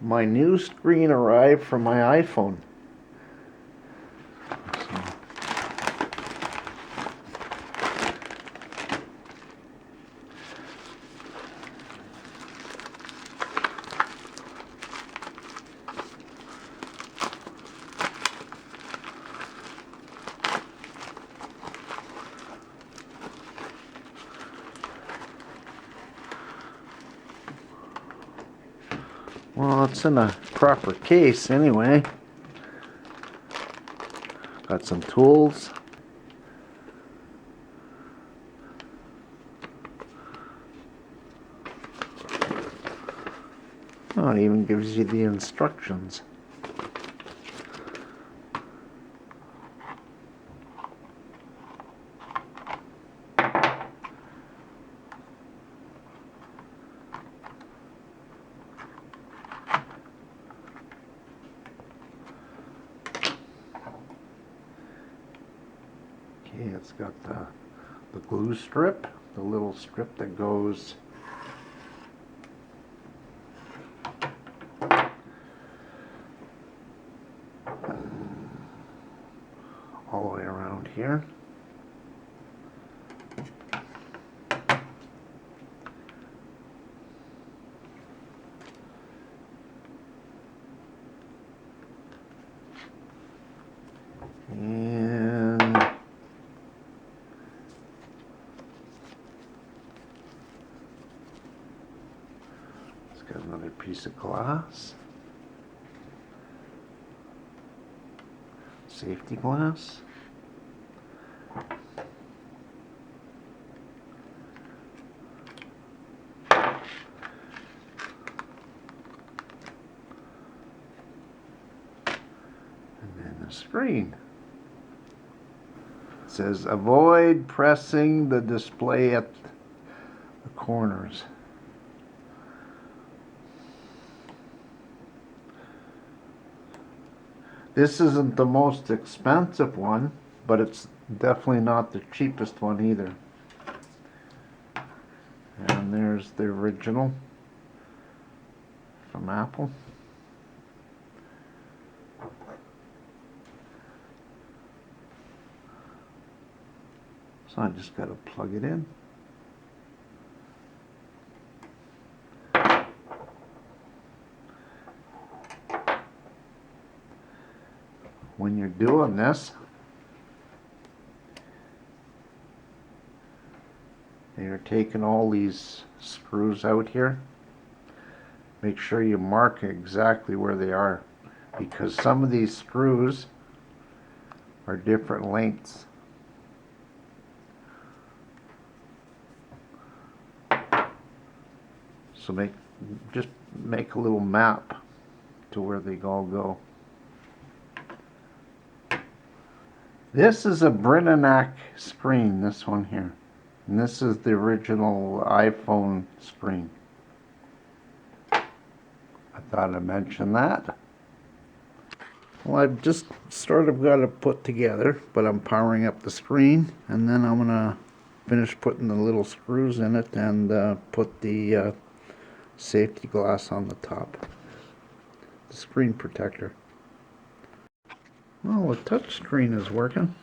My new screen arrived from my iPhone. Well, it's in a proper case anyway. Got some tools. Oh, it even gives you the instructions. Okay, it's got the glue strip, the little strip that goes all the way around here. And it's got another piece of glass. Safety glass. And then the screen. It says avoid pressing the display at the corners. This isn't the most expensive one, but it's definitely not the cheapest one either. And there's the original from Apple. So I just got to plug it in. When you're doing this, you're taking all these screws out here, make sure you mark exactly where they are, because some of these screws are different lengths. So just make a little map to where they all go. This is a Brinac screen, this one here. And this is the original iPhone screen. I thought I'd mention that. Well, I've just sort of got it put together, but I'm powering up the screen, and then I'm gonna finish putting the little screws in it and put the safety glass on the top. The screen protector. Well, the touch screen is working.